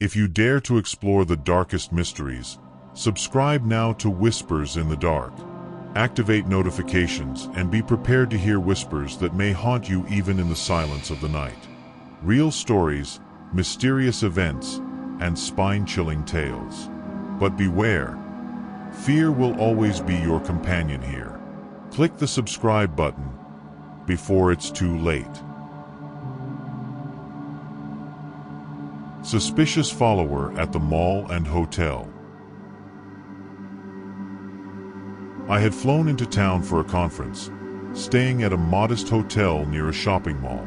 If you dare to explore the darkest mysteries, subscribe now to Whispers in the Dark. Activate notifications and be prepared to hear whispers that may haunt you even in the silence of the night. Real stories, mysterious events, and spine-chilling tales. But beware, fear will always be your companion here. Click the subscribe button before it's too late. Suspicious follower at the mall and hotel. I had flown into town for a conference, staying at a modest hotel near a shopping mall.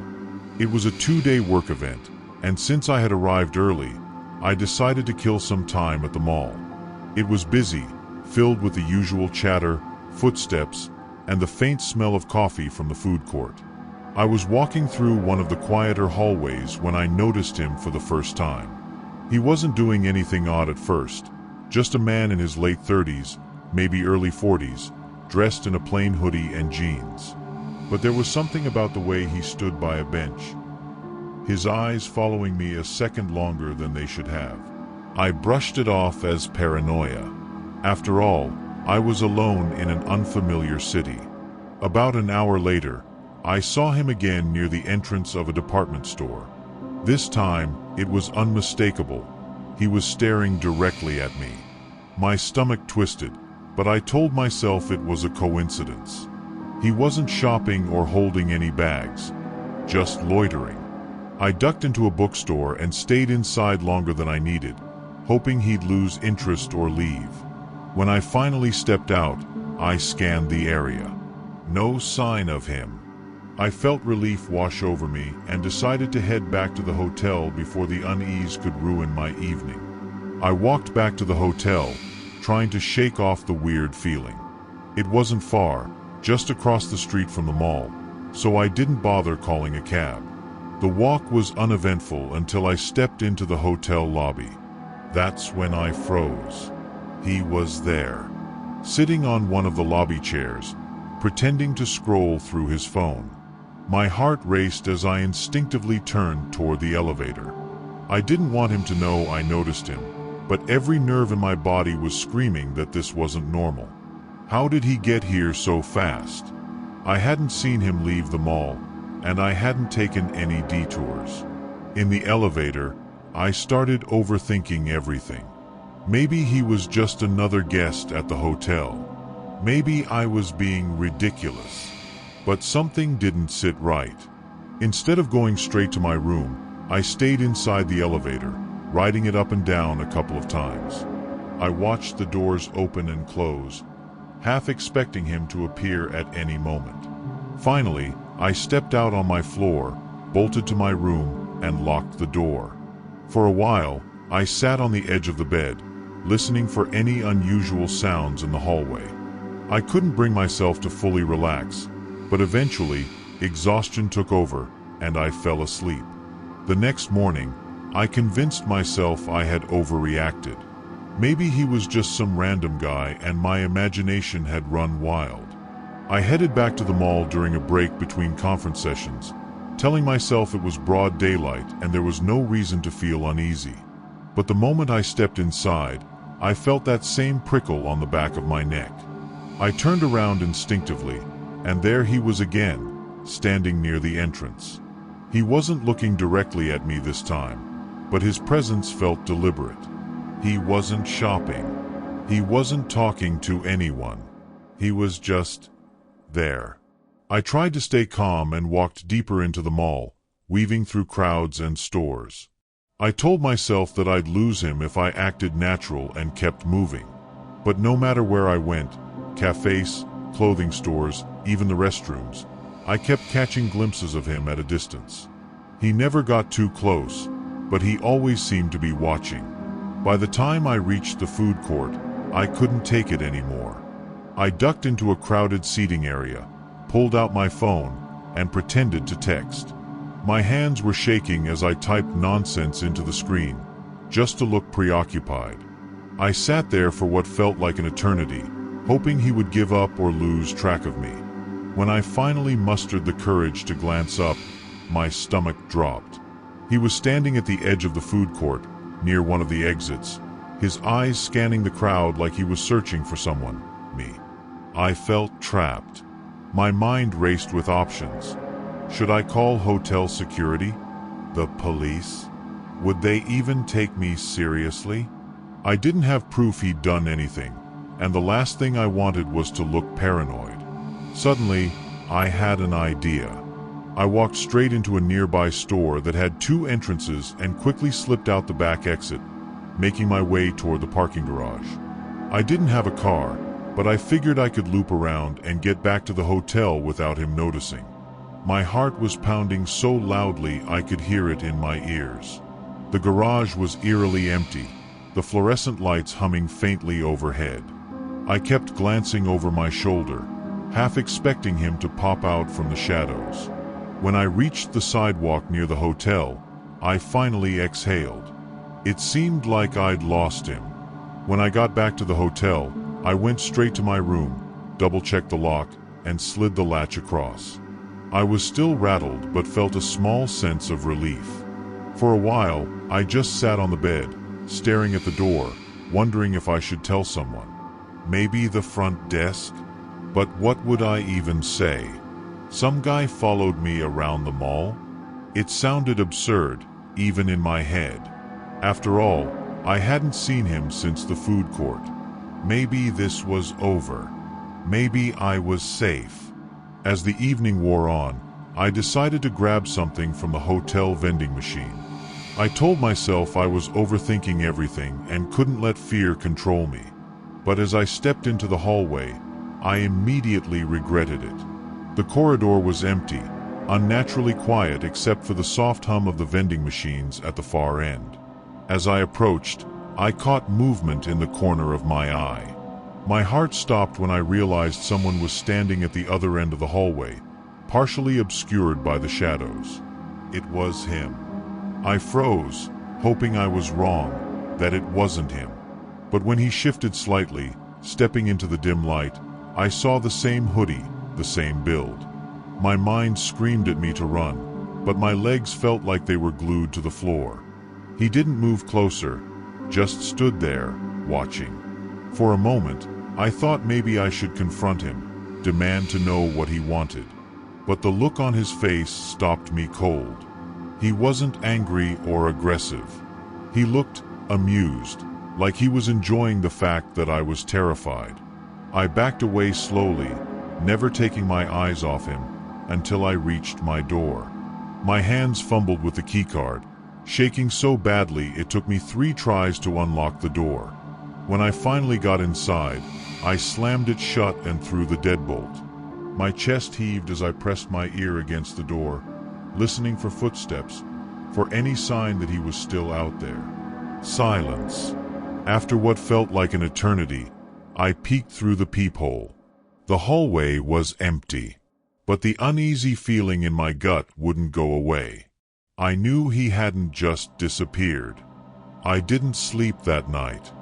It was a 2-day work event, and since I had arrived early, I decided to kill some time at the mall. It was busy, filled with the usual chatter, footsteps, and the faint smell of coffee from the food court. I was walking through one of the quieter hallways when I noticed him for the first time. He wasn't doing anything odd at first, just a man in his late 30s, maybe early 40s, dressed in a plain hoodie and jeans. But there was something about the way he stood by a bench, his eyes following me a second longer than they should have. I brushed it off as paranoia. After all, I was alone in an unfamiliar city. About an hour later, I saw him again near the entrance of a department store. This time, it was unmistakable. He was staring directly at me. My stomach twisted, but I told myself it was a coincidence. He wasn't shopping or holding any bags, just loitering. I ducked into a bookstore and stayed inside longer than I needed, hoping he'd lose interest or leave. When I finally stepped out, I scanned the area. No sign of him. I felt relief wash over me and decided to head back to the hotel before the unease could ruin my evening. I walked back to the hotel, trying to shake off the weird feeling. It wasn't far, just across the street from the mall, so I didn't bother calling a cab. The walk was uneventful until I stepped into the hotel lobby. That's when I froze. He was there, sitting on one of the lobby chairs, pretending to scroll through his phone. My heart raced as I instinctively turned toward the elevator. I didn't want him to know I noticed him, but every nerve in my body was screaming that this wasn't normal. How did he get here so fast? I hadn't seen him leave the mall, and I hadn't taken any detours. In the elevator, I started overthinking everything. Maybe he was just another guest at the hotel. Maybe I was being ridiculous. But something didn't sit right. Instead of going straight to my room, I stayed inside the elevator, riding it up and down a couple of times. I watched the doors open and close, half expecting him to appear at any moment. Finally, I stepped out on my floor, bolted to my room, and locked the door. For a while, I sat on the edge of the bed, listening for any unusual sounds in the hallway. I couldn't bring myself to fully relax, but eventually, exhaustion took over, and I fell asleep. The next morning, I convinced myself I had overreacted. Maybe he was just some random guy and my imagination had run wild. I headed back to the mall during a break between conference sessions, telling myself it was broad daylight and there was no reason to feel uneasy. But the moment I stepped inside, I felt that same prickle on the back of my neck. I turned around instinctively, and there he was again, standing near the entrance. He wasn't looking directly at me this time, but his presence felt deliberate. He wasn't shopping. He wasn't talking to anyone. He was just there. I tried to stay calm and walked deeper into the mall, weaving through crowds and stores. I told myself that I'd lose him if I acted natural and kept moving. But no matter where I went, cafes, clothing stores, even the restrooms, I kept catching glimpses of him at a distance. He never got too close, but he always seemed to be watching. By the time I reached the food court, I couldn't take it anymore. I ducked into a crowded seating area, pulled out my phone, and pretended to text. My hands were shaking as I typed nonsense into the screen, just to look preoccupied. I sat there for what felt like an eternity, hoping he would give up or lose track of me. When I finally mustered the courage to glance up, my stomach dropped. He was standing at the edge of the food court, near one of the exits, his eyes scanning the crowd like he was searching for someone, me. I felt trapped. My mind raced with options. Should I call hotel security? The police? Would they even take me seriously? I didn't have proof he'd done anything, and the last thing I wanted was to look paranoid. Suddenly, I had an idea. I walked straight into a nearby store that had 2 entrances and quickly slipped out the back exit, making my way toward the parking garage. I didn't have a car, but I figured I could loop around and get back to the hotel without him noticing. My heart was pounding so loudly I could hear it in my ears. The garage was eerily empty, the fluorescent lights humming faintly overhead. I kept glancing over my shoulder, half expecting him to pop out from the shadows. When I reached the sidewalk near the hotel, I finally exhaled. It seemed like I'd lost him. When I got back to the hotel, I went straight to my room, double-checked the lock, and slid the latch across. I was still rattled but felt a small sense of relief. For a while, I just sat on the bed, staring at the door, wondering if I should tell someone. Maybe the front desk? But what would I even say? Some guy followed me around the mall? It sounded absurd, even in my head. After all, I hadn't seen him since the food court. Maybe this was over. Maybe I was safe. As the evening wore on, I decided to grab something from the hotel vending machine. I told myself I was overthinking everything and couldn't let fear control me. But as I stepped into the hallway, I immediately regretted it. The corridor was empty, unnaturally quiet except for the soft hum of the vending machines at the far end. As I approached, I caught movement in the corner of my eye. My heart stopped when I realized someone was standing at the other end of the hallway, partially obscured by the shadows. It was him. I froze, hoping I was wrong, that it wasn't him. But when he shifted slightly, stepping into the dim light, I saw the same hoodie, the same build. My mind screamed at me to run, but my legs felt like they were glued to the floor. He didn't move closer, just stood there, watching. For a moment, I thought maybe I should confront him, demand to know what he wanted. But the look on his face stopped me cold. He wasn't angry or aggressive. He looked amused, like he was enjoying the fact that I was terrified. I backed away slowly, never taking my eyes off him, until I reached my door. My hands fumbled with the keycard, shaking so badly it took me 3 tries to unlock the door. When I finally got inside, I slammed it shut and threw the deadbolt. My chest heaved as I pressed my ear against the door, listening for footsteps, for any sign that he was still out there. Silence. After what felt like an eternity, I peeked through the peephole. The hallway was empty, but the uneasy feeling in my gut wouldn't go away. I knew he hadn't just disappeared. I didn't sleep that night.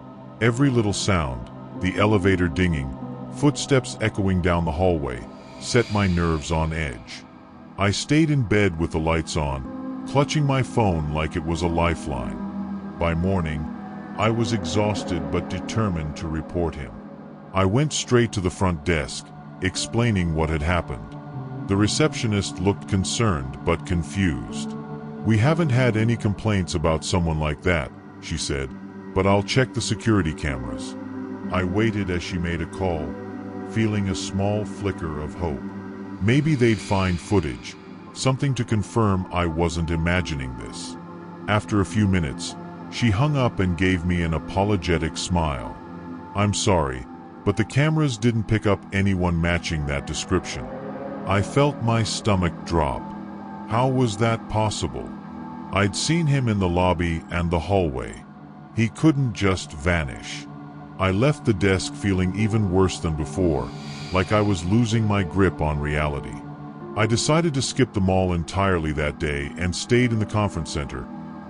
Every little sound, the elevator dinging, footsteps echoing down the hallway, set my nerves on edge. I stayed in bed with the lights on, clutching my phone like it was a lifeline. By morning, I was exhausted but determined to report him. I went straight to the front desk, explaining what had happened. The receptionist looked concerned but confused. "We haven't had any complaints about someone like that," she said, "but I'll check the security cameras." I waited as she made a call, feeling a small flicker of hope. Maybe they'd find footage, something to confirm I wasn't imagining this. After a few minutes, she hung up and gave me an apologetic smile. "I'm sorry, but the cameras didn't pick up anyone matching that description." I felt my stomach drop. How was that possible? I'd seen him in the lobby and the hallway. He couldn't just vanish. I left the desk feeling even worse than before, like I was losing my grip on reality. I decided to skip the mall entirely that day and stayed in the conference center,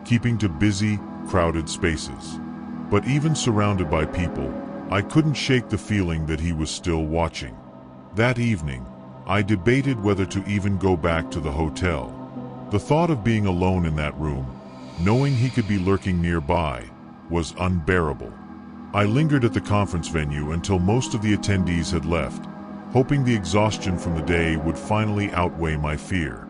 keeping to busy, crowded spaces. But even surrounded by people, I couldn't shake the feeling that he was still watching. That evening, I debated whether to even go back to the hotel. The thought of being alone in that room, knowing he could be lurking nearby, was unbearable. I lingered at the conference venue until most of the attendees had left, hoping the exhaustion from the day would finally outweigh my fear.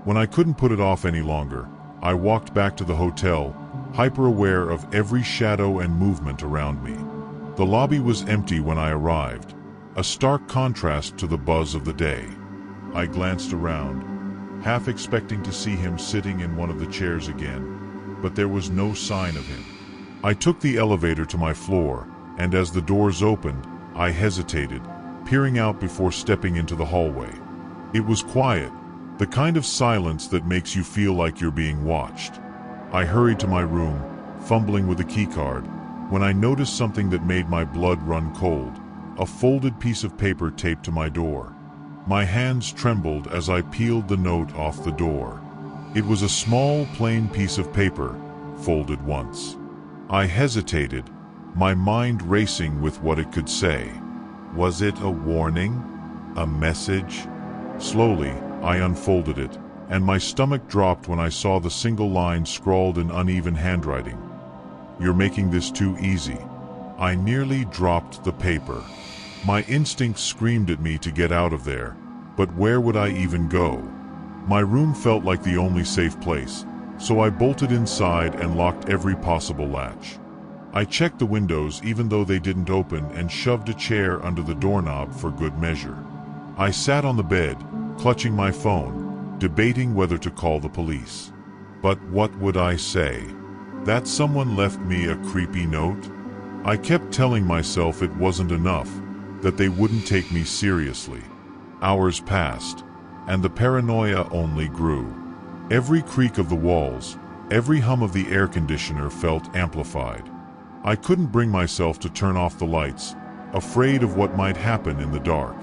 When I couldn't put it off any longer, I walked back to the hotel, hyper-aware of every shadow and movement around me. The lobby was empty when I arrived, a stark contrast to the buzz of the day. I glanced around, half expecting to see him sitting in one of the chairs again, but there was no sign of him. I took the elevator to my floor, and as the doors opened, I hesitated, peering out before stepping into the hallway. It was quiet, the kind of silence that makes you feel like you're being watched. I hurried to my room, fumbling with the keycard, when I noticed something that made my blood run cold, a folded piece of paper taped to my door. My hands trembled as I peeled the note off the door. It was a small, plain piece of paper, folded once. I hesitated, my mind racing with what it could say. Was it a warning? A message? Slowly, I unfolded it, and my stomach dropped when I saw the single line scrawled in uneven handwriting. "You're making this too easy." I nearly dropped the paper. My instinct screamed at me to get out of there, but where would I even go? My room felt like the only safe place, so I bolted inside and locked every possible latch. I checked the windows even though they didn't open and shoved a chair under the doorknob for good measure. I sat on the bed, clutching my phone, debating whether to call the police. But what would I say? That someone left me a creepy note? I kept telling myself it wasn't enough, that they wouldn't take me seriously. Hours passed, and the paranoia only grew. Every creak of the walls, every hum of the air conditioner felt amplified. I couldn't bring myself to turn off the lights, afraid of what might happen in the dark.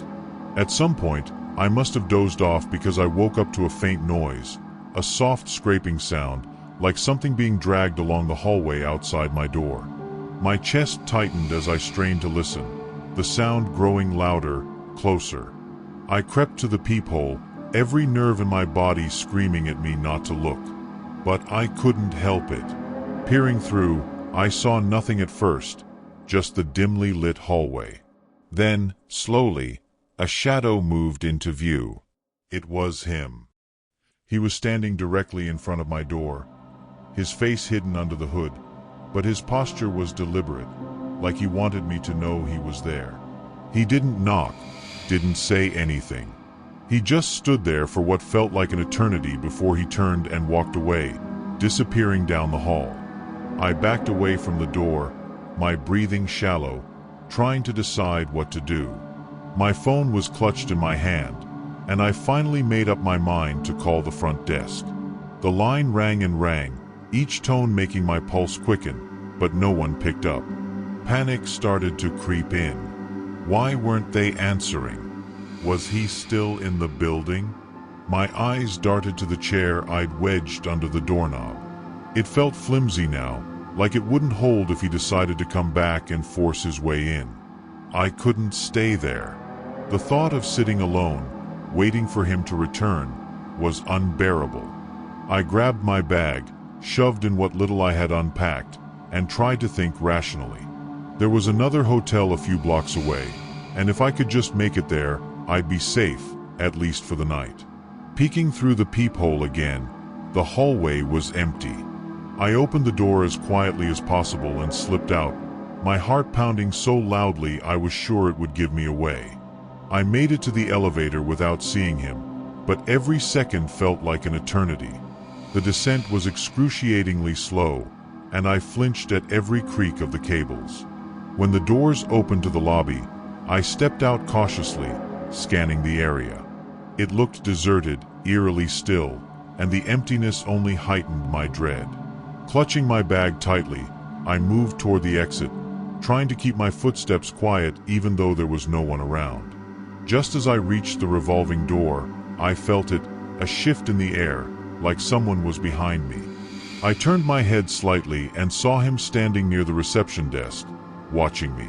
At some point, I must have dozed off because I woke up to a faint noise, a soft scraping sound, like something being dragged along the hallway outside my door. My chest tightened as I strained to listen, the sound growing louder, closer. I crept to the peephole, every nerve in my body screaming at me not to look. But I couldn't help it. Peering through, I saw nothing at first, just the dimly lit hallway. Then, slowly, a shadow moved into view. It was him. He was standing directly in front of my door, his face hidden under the hood, but his posture was deliberate, like he wanted me to know he was there. He didn't knock, didn't say anything. He just stood there for what felt like an eternity before he turned and walked away, disappearing down the hall. I backed away from the door, my breathing shallow, trying to decide what to do. My phone was clutched in my hand, and I finally made up my mind to call the front desk. The line rang and rang, each tone making my pulse quicken, but no one picked up. Panic started to creep in. Why weren't they answering? Was he still in the building? My eyes darted to the chair I'd wedged under the doorknob. It felt flimsy now, like it wouldn't hold if he decided to come back and force his way in. I couldn't stay there. The thought of sitting alone, waiting for him to return, was unbearable. I grabbed my bag, shoved in what little I had unpacked, and tried to think rationally. There was another hotel a few blocks away, and if I could just make it there, I'd be safe, at least for the night. Peeking through the peephole again, the hallway was empty. I opened the door as quietly as possible and slipped out, my heart pounding so loudly I was sure it would give me away. I made it to the elevator without seeing him, but every second felt like an eternity. The descent was excruciatingly slow, and I flinched at every creak of the cables. When the doors opened to the lobby, I stepped out cautiously, scanning the area. It looked deserted, eerily still, and the emptiness only heightened my dread. Clutching my bag tightly, I moved toward the exit, trying to keep my footsteps quiet even though there was no one around. Just as I reached the revolving door, I felt it, a shift in the air, like someone was behind me. I turned my head slightly and saw him standing near the reception desk, watching me.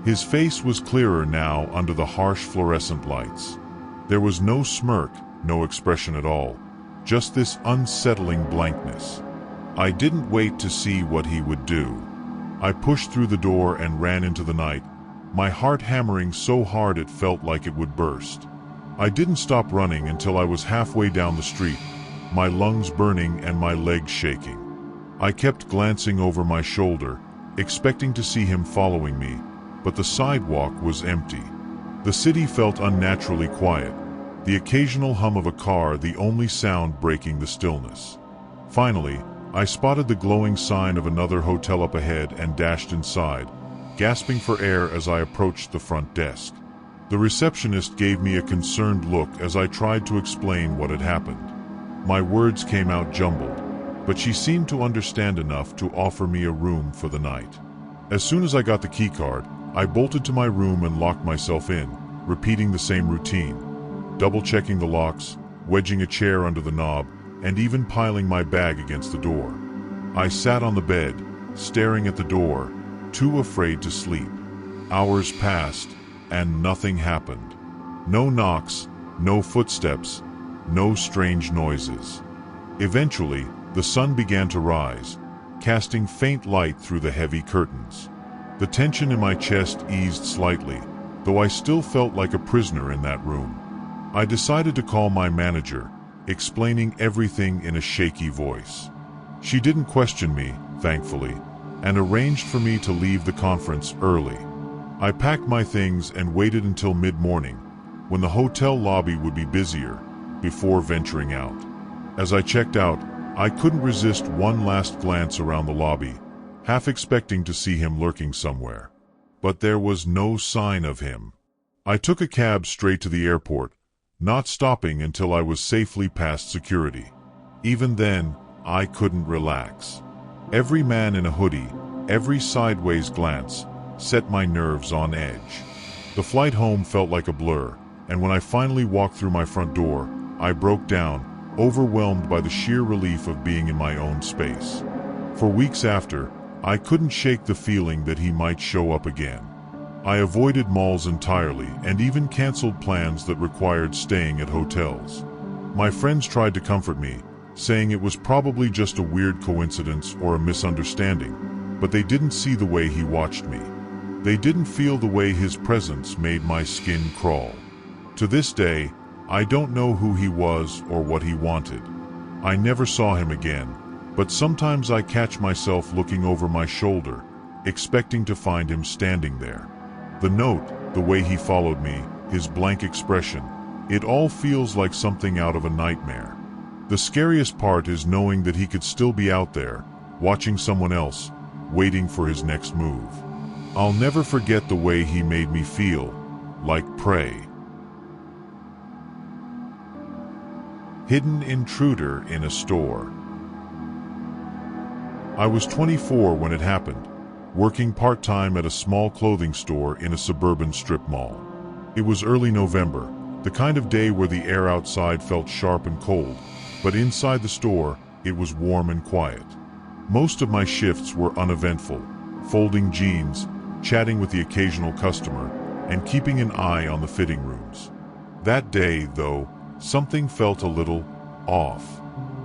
His face was clearer now under the harsh fluorescent lights. There was no smirk, no expression at all, just this unsettling blankness. I didn't wait to see what he would do. I pushed through the door and ran into the night, my heart hammering so hard it felt like it would burst. I didn't stop running until I was halfway down the street, my lungs burning and my legs shaking. I kept glancing over my shoulder, expecting to see him following me, but the sidewalk was empty. The city felt unnaturally quiet, the occasional hum of a car the only sound breaking the stillness. Finally, I spotted the glowing sign of another hotel up ahead and dashed inside, gasping for air as I approached the front desk. The receptionist gave me a concerned look as I tried to explain what had happened. My words came out jumbled, but she seemed to understand enough to offer me a room for the night. As soon as I got the keycard, I bolted to my room and locked myself in, repeating the same routine, double-checking the locks, wedging a chair under the knob, and even piling my bag against the door. I sat on the bed, staring at the door, too afraid to sleep. Hours passed, and nothing happened. No knocks, no footsteps, no strange noises. Eventually, the sun began to rise, casting faint light through the heavy curtains. The tension in my chest eased slightly, though I still felt like a prisoner in that room. I decided to call my manager, explaining everything in a shaky voice. She didn't question me, thankfully, and arranged for me to leave the conference early. I packed my things and waited until mid-morning, when the hotel lobby would be busier, before venturing out. As I checked out, I couldn't resist one last glance around the lobby, half expecting to see him lurking somewhere. But there was no sign of him. I took a cab straight to the airport, not stopping until I was safely past security. Even then, I couldn't relax. Every man in a hoodie, every sideways glance, set my nerves on edge. The flight home felt like a blur, and when I finally walked through my front door, I broke down, overwhelmed by the sheer relief of being in my own space. For weeks after, I couldn't shake the feeling that he might show up again. I avoided malls entirely and even canceled plans that required staying at hotels. My friends tried to comfort me, saying it was probably just a weird coincidence or a misunderstanding, but they didn't see the way he watched me. They didn't feel the way his presence made my skin crawl. To this day, I don't know who he was or what he wanted. I never saw him again, but sometimes I catch myself looking over my shoulder, expecting to find him standing there. The note, the way he followed me, his blank expression, it all feels like something out of a nightmare. The scariest part is knowing that he could still be out there, watching someone else, waiting for his next move. I'll never forget the way he made me feel, like prey. Hidden intruder in a store. I was 24 when it happened, working part-time at a small clothing store in a suburban strip mall. It was early November, the kind of day where the air outside felt sharp and cold, but inside the store, it was warm and quiet. Most of my shifts were uneventful, folding jeans, chatting with the occasional customer, and keeping an eye on the fitting rooms. That day, though, something felt a little off.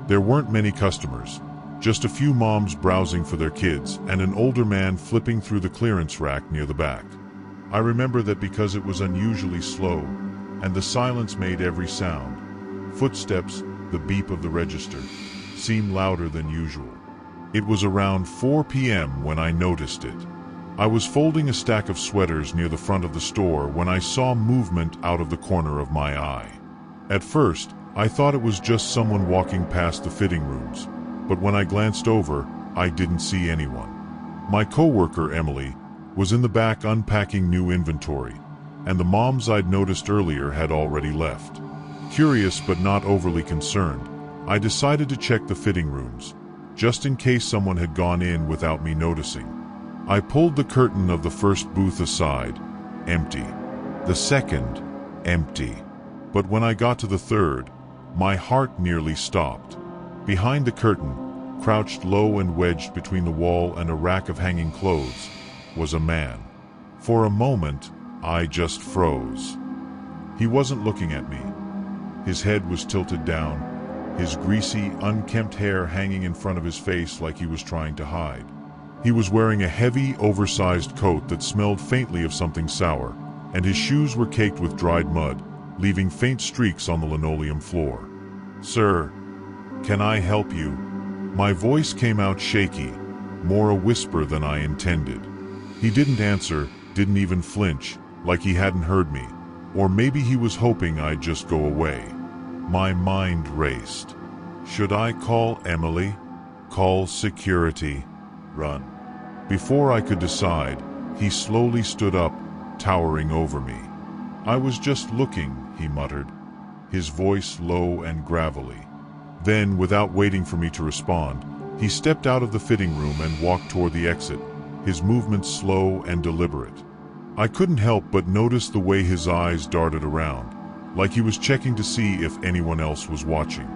There weren't many customers, just a few moms browsing for their kids and an older man flipping through the clearance rack near the back. I remember that because it was unusually slow, and the silence made every sound. Footsteps, the beep of the register, seemed louder than usual. It was around 4 p.m. when I noticed it. I was folding a stack of sweaters near the front of the store when I saw movement out of the corner of my eye. At first, I thought it was just someone walking past the fitting rooms, but when I glanced over, I didn't see anyone. My coworker, Emily, was in the back unpacking new inventory, and the moms I'd noticed earlier had already left. Curious but not overly concerned, I decided to check the fitting rooms, just in case someone had gone in without me noticing. I pulled the curtain of the first booth aside, empty. The second, empty. But when I got to the third, my heart nearly stopped. Behind the curtain, crouched low and wedged between the wall and a rack of hanging clothes, was a man. For a moment, I just froze. He wasn't looking at me. His head was tilted down, his greasy, unkempt hair hanging in front of his face like he was trying to hide. He was wearing a heavy, oversized coat that smelled faintly of something sour, and his shoes were caked with dried mud, leaving faint streaks on the linoleum floor. "Sir, can I help you?" My voice came out shaky, more a whisper than I intended. He didn't answer, didn't even flinch, like he hadn't heard me, or maybe he was hoping I'd just go away. My mind raced. Should I call Emily? Call security? Run? Before I could decide, he slowly stood up, towering over me. "I was just looking," he muttered, his voice low and gravelly. Then, without waiting for me to respond, he stepped out of the fitting room and walked toward the exit, his movements slow and deliberate. I couldn't help but notice the way his eyes darted around, like he was checking to see if anyone else was watching.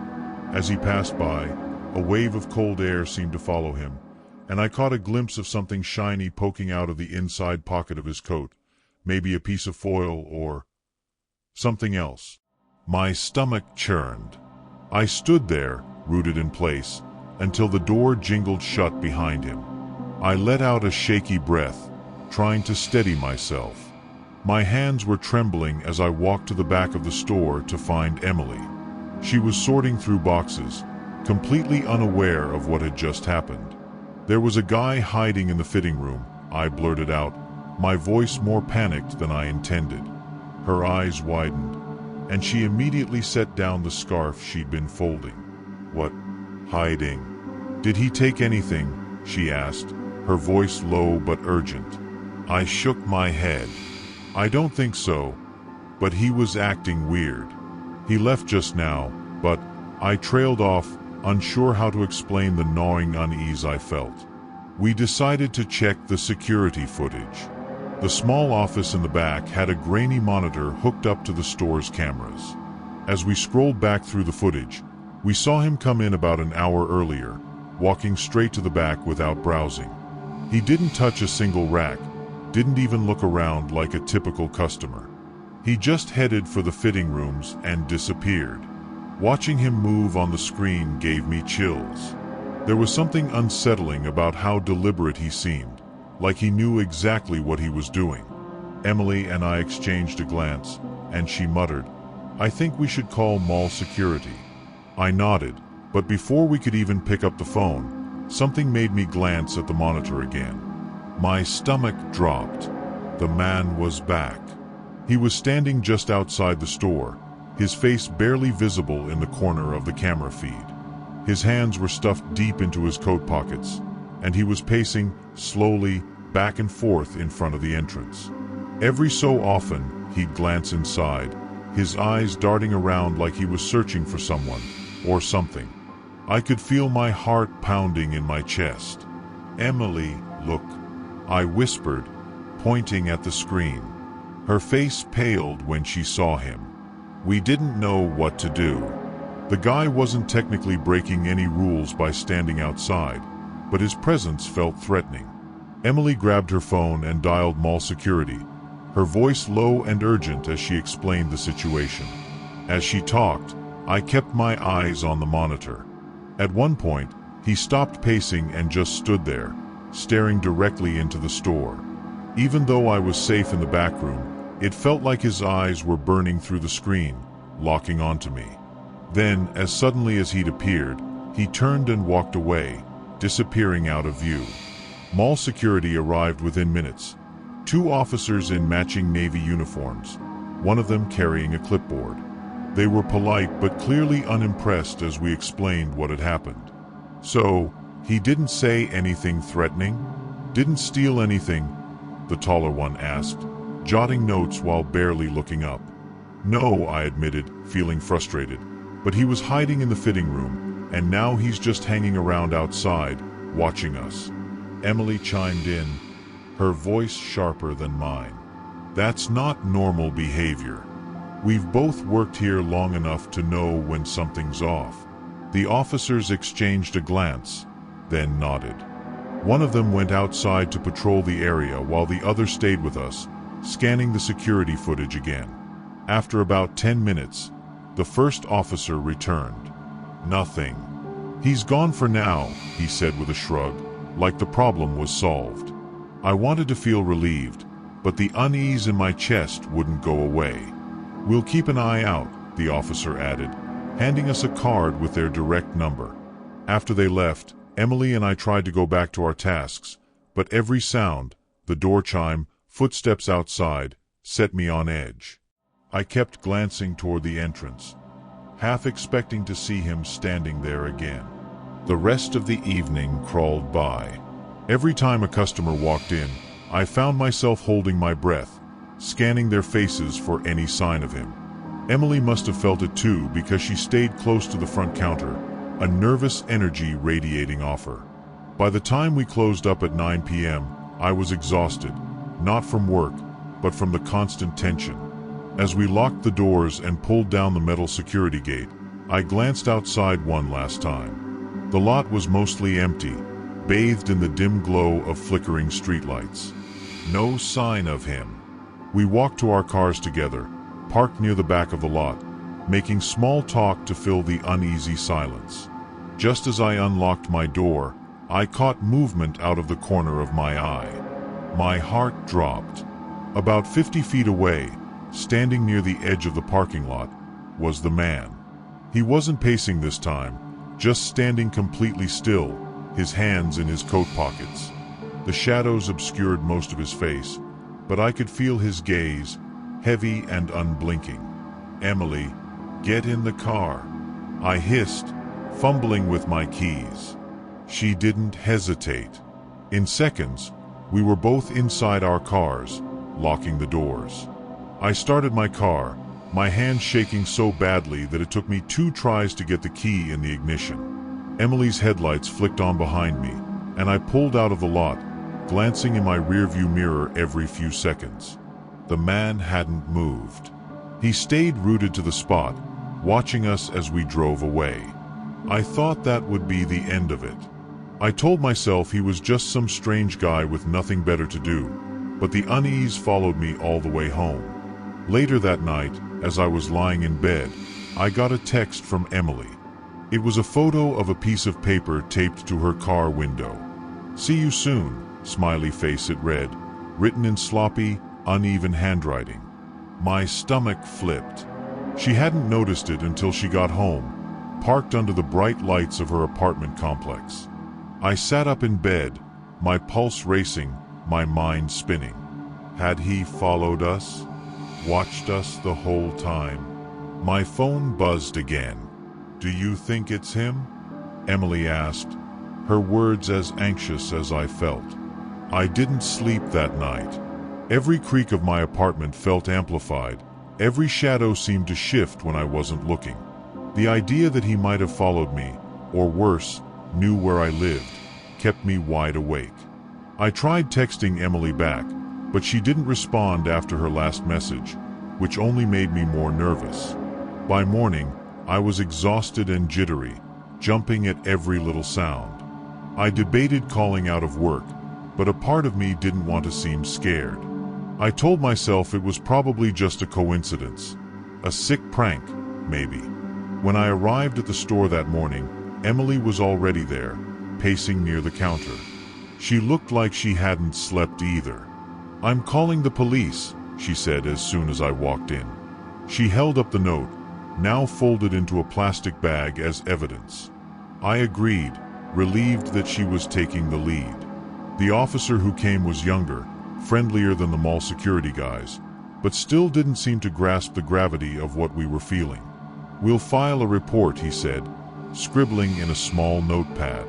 As he passed by, a wave of cold air seemed to follow him, and I caught a glimpse of something shiny poking out of the inside pocket of his coat, maybe a piece of foil or something else. My stomach churned. I stood there, rooted in place, until the door jingled shut behind him. I let out a shaky breath, trying to steady myself. My hands were trembling as I walked to the back of the store to find Emily. She was sorting through boxes, completely unaware of what had just happened. "There was a guy hiding in the fitting room," I blurted out, my voice more panicked than I intended. Her eyes widened, and she immediately set down the scarf she'd been folding. "What? Hiding? Did he take anything?" she asked, her voice low but urgent. I shook my head. "I don't think so, but he was acting weird. He left just now, but..." I trailed off, unsure how to explain the gnawing unease I felt. We decided to check the security footage. The small office in the back had a grainy monitor hooked up to the store's cameras. As we scrolled back through the footage, we saw him come in about an hour earlier, walking straight to the back without browsing. He didn't touch a single rack, didn't even look around like a typical customer. He just headed for the fitting rooms and disappeared. Watching him move on the screen gave me chills. There was something unsettling about how deliberate he seemed, like he knew exactly what he was doing. Emily and I exchanged a glance, and she muttered, "I think we should call mall security." I nodded, but before we could even pick up the phone, something made me glance at the monitor again. My stomach dropped. The man was back. He was standing just outside the store, his face barely visible in the corner of the camera feed. His hands were stuffed deep into his coat pockets, and he was pacing, slowly, back and forth in front of the entrance. Every so often, he'd glance inside, his eyes darting around like he was searching for someone, or something. I could feel my heart pounding in my chest. "Emily, look," I whispered, pointing at the screen. Her face paled when she saw him. We didn't know what to do. The guy wasn't technically breaking any rules by standing outside, but his presence felt threatening. Emily grabbed her phone and dialed mall security, her voice low and urgent as she explained the situation. As she talked, I kept my eyes on the monitor. At one point, he stopped pacing and just stood there, staring directly into the store. Even though I was safe in the back room, it felt like his eyes were burning through the screen, locking onto me. Then, as suddenly as he'd appeared, he turned and walked away, disappearing out of view. Mall security arrived within minutes. 2 officers in matching navy uniforms, one of them carrying a clipboard. They were polite but clearly unimpressed as we explained what had happened. "So, he didn't say anything threatening? Didn't steal anything?" the taller one asked, jotting notes while barely looking up. "No," I admitted, feeling frustrated, "but he was hiding in the fitting room, and now he's just hanging around outside, watching us." Emily chimed in, her voice sharper than mine. "That's not normal behavior. We've both worked here long enough to know when something's off." The officers exchanged a glance, then nodded. One of them went outside to patrol the area while the other stayed with us, scanning the security footage again. After about 10 minutes, the first officer returned. Nothing. He's gone for now, he said with a shrug, like the problem was solved. I wanted to feel relieved, but the unease in my chest wouldn't go away. We'll keep an eye out, the officer added, handing us a card with their direct number. After they left, Emily and I tried to go back to our tasks, but every sound, the door chime, footsteps outside, set me on edge. I kept glancing toward the entrance, half expecting to see him standing there again. The rest of the evening crawled by. Every time a customer walked in, I found myself holding my breath, scanning their faces for any sign of him. Emily must have felt it too because she stayed close to the front counter, a nervous energy radiating off her. By the time we closed up at 9 p.m., I was exhausted, not from work, but from the constant tension. As we locked the doors and pulled down the metal security gate, I glanced outside one last time. The lot was mostly empty, bathed in the dim glow of flickering streetlights. No sign of him. We walked to our cars together, parked near the back of the lot, making small talk to fill the uneasy silence. Just as I unlocked my door, I caught movement out of the corner of my eye. My heart dropped. About 50 feet away, standing near the edge of the parking lot, was the man. He wasn't pacing this time, just standing completely still, his hands in his coat pockets. The shadows obscured most of his face, but I could feel his gaze, heavy and unblinking. "Emily, get in the car," I hissed, fumbling with my keys. She didn't hesitate. In seconds, we were both inside our cars, locking the doors. I started my car, my hand shaking so badly that it took me 2 tries to get the key in the ignition. Emily's headlights flicked on behind me, and I pulled out of the lot, glancing in my rearview mirror every few seconds. The man hadn't moved. He stayed rooted to the spot, watching us as we drove away. I thought that would be the end of it. I told myself he was just some strange guy with nothing better to do, but the unease followed me all the way home. Later that night, as I was lying in bed, I got a text from Emily. It was a photo of a piece of paper taped to her car window. "See you soon," smiley face it read, written in sloppy, uneven handwriting. My stomach flipped. She hadn't noticed it until she got home, parked under the bright lights of her apartment complex. I sat up in bed, my pulse racing, my mind spinning. Had he followed us? Watched us the whole time? My phone buzzed again. "Do you think it's him?" Emily asked, her words as anxious as I felt. I didn't sleep that night. Every creak of my apartment felt amplified. Every shadow seemed to shift when I wasn't looking. The idea that he might have followed me, or worse, knew where I lived, kept me wide awake. I tried texting Emily back, but she didn't respond after her last message, which only made me more nervous. By morning, I was exhausted and jittery, jumping at every little sound. I debated calling out of work, but a part of me didn't want to seem scared. I told myself it was probably just a coincidence, a sick prank, maybe. When I arrived at the store that morning, Emily was already there, pacing near the counter. She looked like she hadn't slept either. "I'm calling the police," she said as soon as I walked in. She held up the note, now folded into a plastic bag as evidence. I agreed, relieved that she was taking the lead. The officer who came was younger, friendlier than the mall security guys, but still didn't seem to grasp the gravity of what we were feeling. "We'll file a report," he said, scribbling in a small notepad.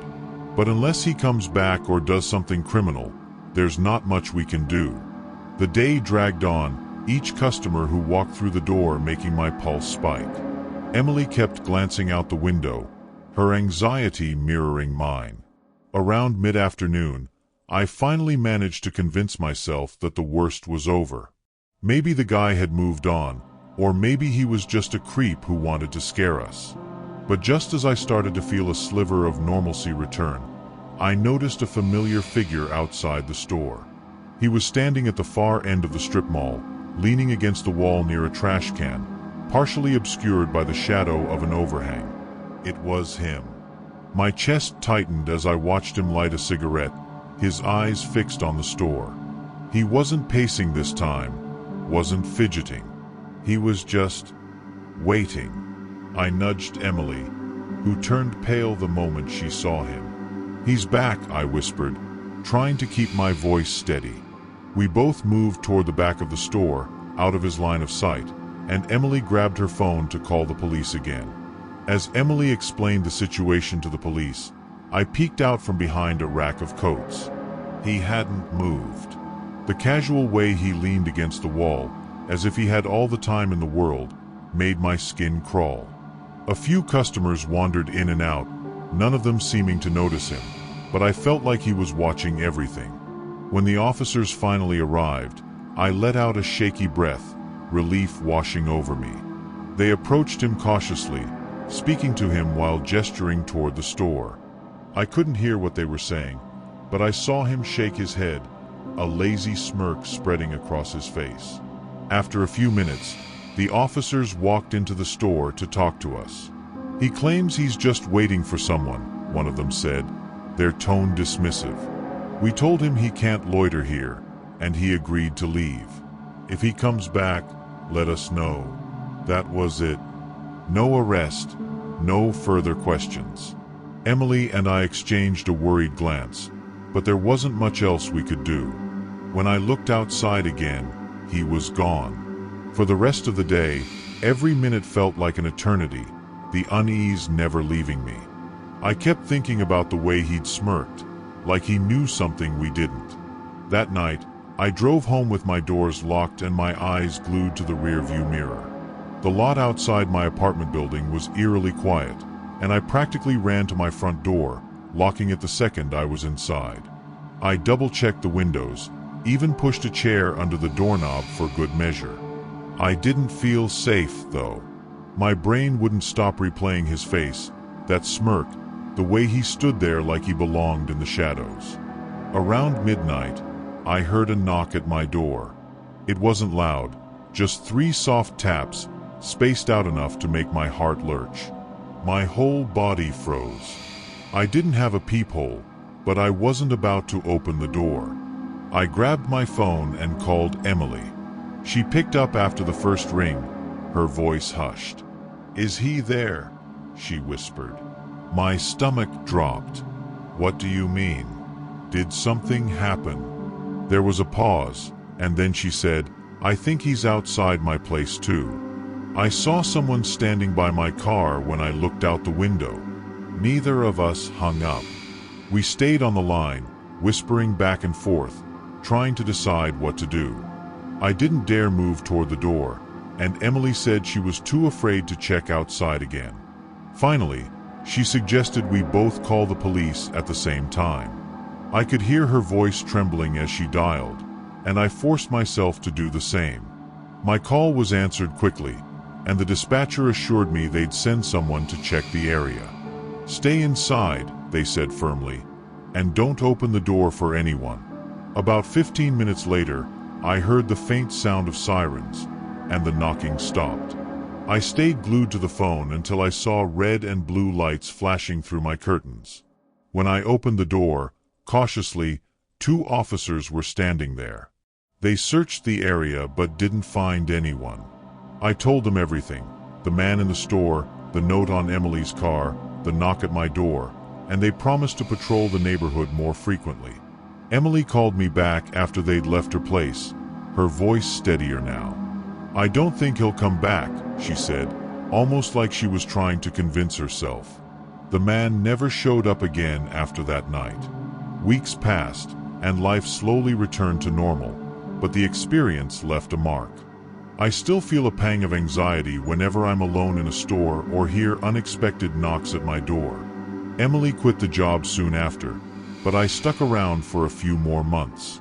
"But unless he comes back or does something criminal, there's not much we can do." The day dragged on, each customer who walked through the door making my pulse spike. Emily kept glancing out the window, her anxiety mirroring mine. Around mid-afternoon, I finally managed to convince myself that the worst was over. Maybe the guy had moved on, or maybe he was just a creep who wanted to scare us. But just as I started to feel a sliver of normalcy return, I noticed a familiar figure outside the store. He was standing at the far end of the strip mall, leaning against the wall near a trash can, partially obscured by the shadow of an overhang. It was him. My chest tightened as I watched him light a cigarette, his eyes fixed on the store. He wasn't pacing this time, wasn't fidgeting. He was just waiting. I nudged Emily, who turned pale the moment she saw him. "He's back," I whispered, trying to keep my voice steady. We both moved toward the back of the store, out of his line of sight, and Emily grabbed her phone to call the police again. As Emily explained the situation to the police, I peeked out from behind a rack of coats. He hadn't moved. The casual way he leaned against the wall, as if he had all the time in the world, made my skin crawl. A few customers wandered in and out, none of them seeming to notice him, but I felt like he was watching everything. When the officers finally arrived, I let out a shaky breath, relief washing over me. They approached him cautiously, speaking to him while gesturing toward the store. I couldn't hear what they were saying, but I saw him shake his head, a lazy smirk spreading across his face. After a few minutes, the officers walked into the store to talk to us. "He claims he's just waiting for someone," one of them said, their tone dismissive. "We told him he can't loiter here, and he agreed to leave. If he comes back, let us know." That was it. No arrest, no further questions. Emily and I exchanged a worried glance, but there wasn't much else we could do. When I looked outside again, he was gone. For the rest of the day, every minute felt like an eternity, the unease never leaving me. I kept thinking about the way he'd smirked, like he knew something we didn't. That night, I drove home with my doors locked and my eyes glued to the rearview mirror. The lot outside my apartment building was eerily quiet, and I practically ran to my front door, locking it the second I was inside. I double-checked the windows, even pushed a chair under the doorknob for good measure. I didn't feel safe, though. My brain wouldn't stop replaying his face, that smirk, the way he stood there like he belonged in the shadows. Around midnight, I heard a knock at my door. It wasn't loud, just 3 soft taps, spaced out enough to make my heart lurch. My whole body froze. I didn't have a peephole, but I wasn't about to open the door. I grabbed my phone and called Emily. She picked up after the first ring, her voice hushed. "Is he there?" she whispered. My stomach dropped. "What do you mean? Did something happen?" There was a pause, and then she said, "I think he's outside my place too. I saw someone standing by my car when I looked out the window." Neither of us hung up. We stayed on the line, whispering back and forth, trying to decide what to do. I didn't dare move toward the door, and Emily said she was too afraid to check outside again. Finally, she suggested we both call the police at the same time. I could hear her voice trembling as she dialed, and I forced myself to do the same. My call was answered quickly, and the dispatcher assured me they'd send someone to check the area. "Stay inside," they said firmly, "and don't open the door for anyone." About 15 minutes later, I heard the faint sound of sirens, and the knocking stopped. I stayed glued to the phone until I saw red and blue lights flashing through my curtains. When I opened the door, cautiously, 2 officers were standing there. They searched the area but didn't find anyone. I told them everything, the man in the store, the note on Emily's car, the knock at my door, and they promised to patrol the neighborhood more frequently. Emily called me back after they'd left her place, her voice steadier now. "I don't think he'll come back," she said, almost like she was trying to convince herself. The man never showed up again after that night. Weeks passed, and life slowly returned to normal, but the experience left a mark. I still feel a pang of anxiety whenever I'm alone in a store or hear unexpected knocks at my door. Emily quit the job soon after, but I stuck around for a few more months.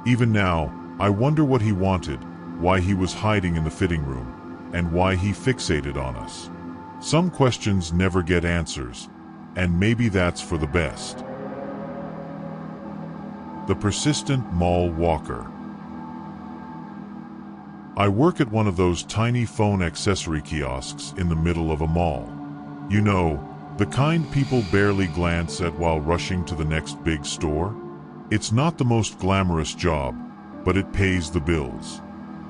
Even now, I wonder what he wanted, why he was hiding in the fitting room, and why he fixated on us. Some questions never get answers, and maybe that's for the best. The persistent mall walker. I work at one of those tiny phone accessory kiosks in the middle of a mall. You know, The kind people barely glance at while rushing to the next big store. It's not the most glamorous job, but it pays the bills.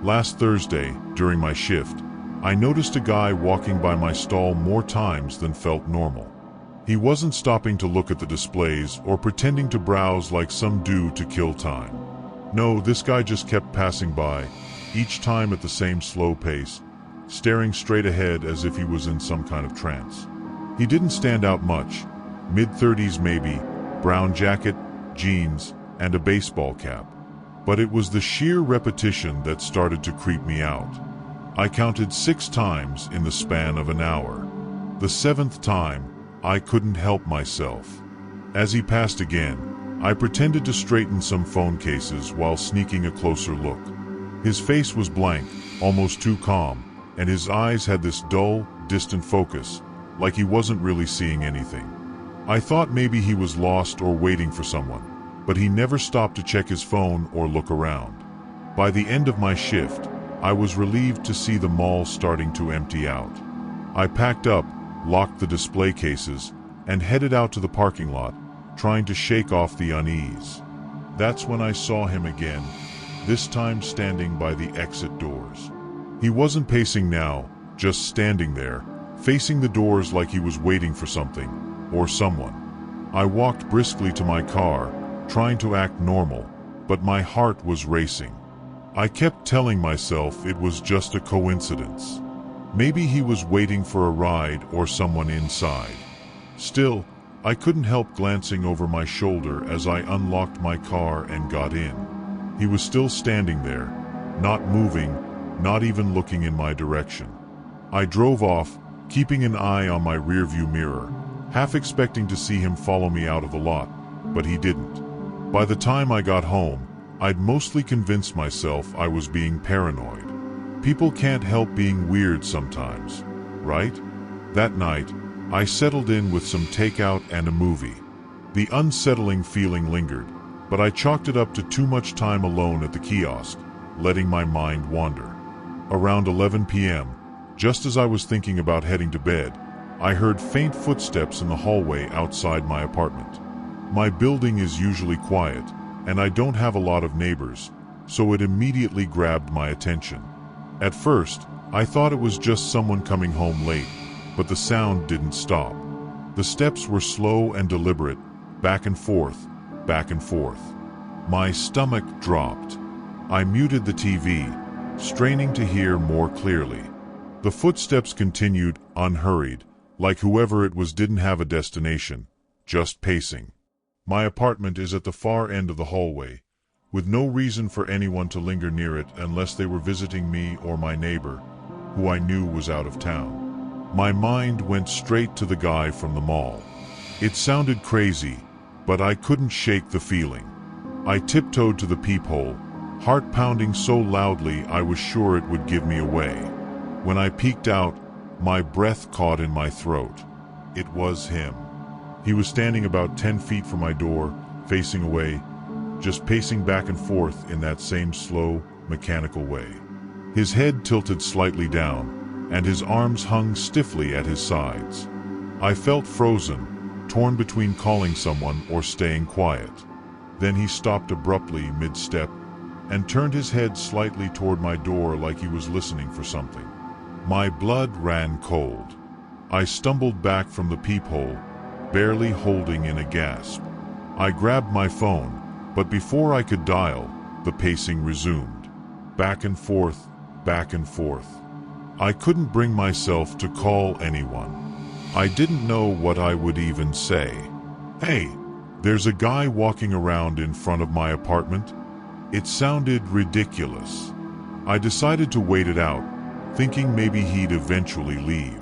Last Thursday, during my shift, I noticed a guy walking by my stall more times than felt normal. He wasn't stopping to look at the displays or pretending to browse like some do to kill time. No, this guy just kept passing by, each time at the same slow pace, staring straight ahead as if he was in some kind of trance. He didn't stand out much, mid-30s maybe, brown jacket, jeans, and a baseball cap. But it was the sheer repetition that started to creep me out. I counted 6 times in the span of an hour. The 7th time, I couldn't help myself. As he passed again, I pretended to straighten some phone cases while sneaking a closer look. His face was blank, almost too calm, and his eyes had this dull, distant focus, like he wasn't really seeing anything. I thought maybe he was lost or waiting for someone, but he never stopped to check his phone or look around. By the end of my shift, I was relieved to see the mall starting to empty out. I packed up, locked the display cases, and headed out to the parking lot, trying to shake off the unease. That's when I saw him again, this time standing by the exit doors. He wasn't pacing now, just standing there, facing the doors like he was waiting for something, or someone. I walked briskly to my car, trying to act normal, but my heart was racing. I kept telling myself it was just a coincidence. Maybe he was waiting for a ride or someone inside. Still, I couldn't help glancing over my shoulder as I unlocked my car and got in. He was still standing there, not moving, not even looking in my direction. I drove off, keeping an eye on my rearview mirror, half expecting to see him follow me out of the lot, but he didn't. By the time I got home, I'd mostly convinced myself I was being paranoid. People can't help being weird sometimes, right? That night, I settled in with some takeout and a movie. The unsettling feeling lingered, but I chalked it up to too much time alone at the kiosk, letting my mind wander. Around 11 p.m., just as I was thinking about heading to bed, I heard faint footsteps in the hallway outside my apartment. My building is usually quiet, and I don't have a lot of neighbors, so it immediately grabbed my attention. At first, I thought it was just someone coming home late, but the sound didn't stop. The steps were slow and deliberate, back and forth, back and forth. My stomach dropped. I muted the TV, straining to hear more clearly. The footsteps continued, unhurried, like whoever it was didn't have a destination, just pacing. My apartment is at the far end of the hallway, with no reason for anyone to linger near it unless they were visiting me or my neighbor, who I knew was out of town. My mind went straight to the guy from the mall. It sounded crazy, but I couldn't shake the feeling. I tiptoed to the peephole, heart pounding so loudly I was sure it would give me away. When I peeked out, my breath caught in my throat. It was him. He was standing about 10 feet from my door, facing away, just pacing back and forth in that same slow, mechanical way. His head tilted slightly down, and his arms hung stiffly at his sides. I felt frozen, torn between calling someone or staying quiet. Then he stopped abruptly mid-step and turned his head slightly toward my door like he was listening for something. My blood ran cold. I stumbled back from the peephole, barely holding in a gasp. I grabbed my phone, but before I could dial, the pacing resumed. Back and forth, back and forth. I couldn't bring myself to call anyone. I didn't know what I would even say. Hey, there's a guy walking around in front of my apartment. It sounded ridiculous. I decided to wait it out, thinking maybe he'd eventually leave.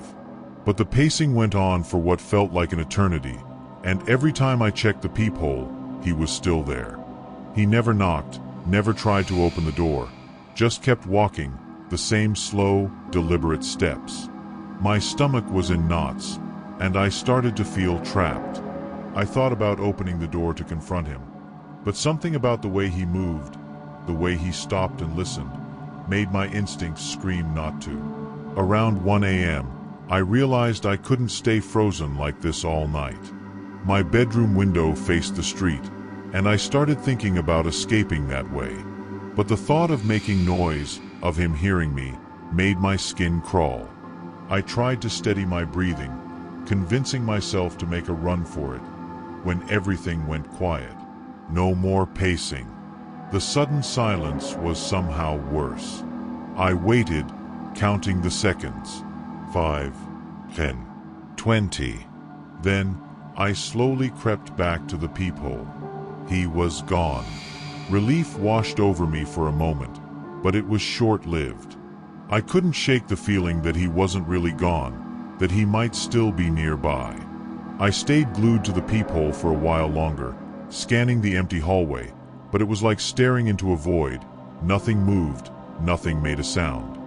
But the pacing went on for what felt like an eternity, and every time I checked the peephole, he was still there. He never knocked, never tried to open the door, just kept walking, the same slow, deliberate steps. My stomach was in knots, and I started to feel trapped. I thought about opening the door to confront him, but something about the way he moved, the way he stopped and listened, made my instincts scream not to. Around 1 a.m., I realized I couldn't stay frozen like this all night. My bedroom window faced the street, and I started thinking about escaping that way. But the thought of making noise, of him hearing me, made my skin crawl. I tried to steady my breathing, convincing myself to make a run for it, when everything went quiet. No more pacing. The sudden silence was somehow worse. I waited, counting the seconds. 5, 10, 20. Then, I slowly crept back to the peephole. He was gone. Relief washed over me for a moment, but it was short-lived. I couldn't shake the feeling that he wasn't really gone, that he might still be nearby. I stayed glued to the peephole for a while longer, scanning the empty hallway, but it was like staring into a void. Nothing moved, nothing made a sound.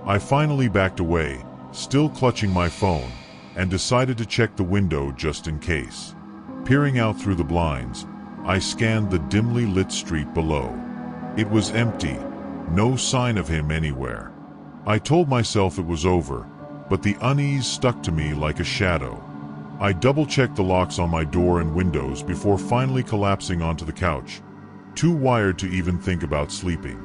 I finally backed away, still clutching my phone, and decided to check the window just in case. Peering out through the blinds, I scanned the dimly lit street below. It was empty, no sign of him anywhere. I told myself it was over, but the unease stuck to me like a shadow. I double-checked the locks on my door and windows before finally collapsing onto the couch, too wired to even think about sleeping.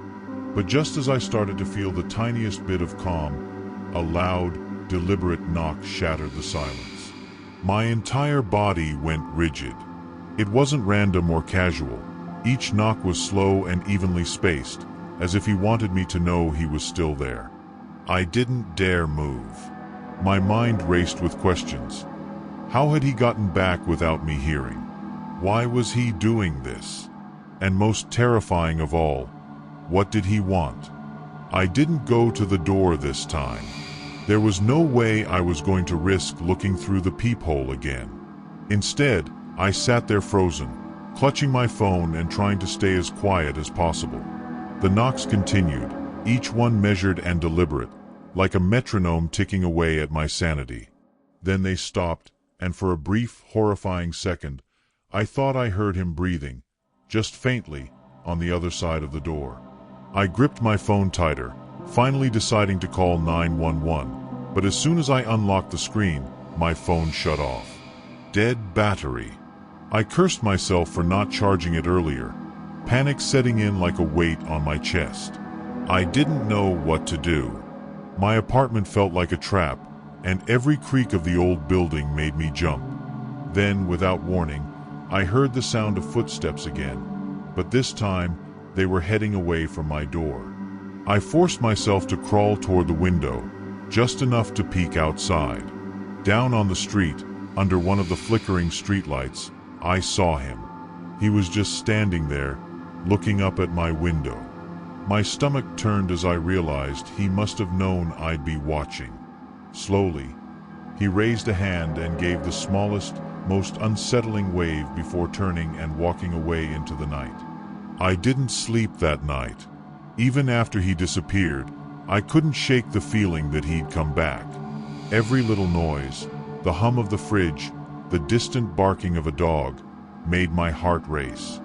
But just as I started to feel the tiniest bit of calm, a loud, deliberate knock shattered the silence. My entire body went rigid. It wasn't random or casual. Each knock was slow and evenly spaced, as if he wanted me to know he was still there. I didn't dare move. My mind raced with questions. How had he gotten back without me hearing? Why was he doing this? And most terrifying of all, what did he want? I didn't go to the door this time. There was no way I was going to risk looking through the peephole again. Instead, I sat there frozen, clutching my phone and trying to stay as quiet as possible. The knocks continued, each one measured and deliberate, like a metronome ticking away at my sanity. Then they stopped, and for a brief, horrifying second, I thought I heard him breathing, just faintly, on the other side of the door. I gripped my phone tighter, finally deciding to call 911, but as soon as I unlocked the screen, my phone shut off. Dead battery. I cursed myself for not charging it earlier, panic setting in like a weight on my chest. I didn't know what to do. My apartment felt like a trap, and every creak of the old building made me jump. Then, without warning, I heard the sound of footsteps again, but this time they were heading away from my door. I forced myself to crawl toward the window, just enough to peek outside. Down on the street, under one of the flickering streetlights, I saw him. He was just standing there, looking up at my window. My stomach turned as I realized he must have known I'd be watching. Slowly, he raised a hand and gave the smallest, most unsettling wave before turning and walking away into the night. I didn't sleep that night. Even after he disappeared, I couldn't shake the feeling that he'd come back. Every little noise, the hum of the fridge, the distant barking of a dog, made my heart race.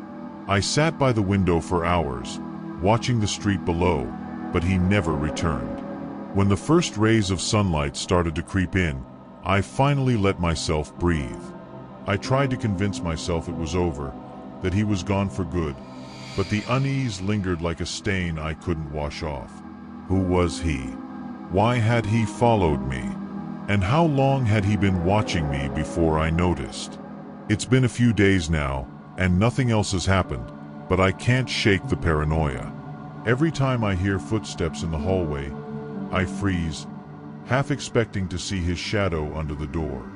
I sat by the window for hours, watching the street below, but he never returned. When the first rays of sunlight started to creep in, I finally let myself breathe. I tried to convince myself it was over, that he was gone for good, but the unease lingered like a stain I couldn't wash off. Who was he? Why had he followed me? And how long had he been watching me before I noticed? It's been a few days now, and nothing else has happened, but I can't shake the paranoia. Every time I hear footsteps in the hallway, I freeze, half expecting to see his shadow under the door.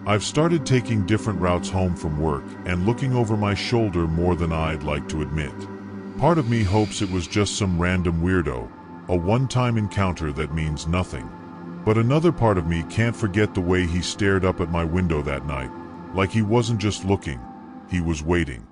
I've started taking different routes home from work and looking over my shoulder more than I'd like to admit. Part of me hopes it was just some random weirdo, a one-time encounter that means nothing. But another part of me can't forget the way he stared up at my window that night, like he wasn't just looking, he was waiting.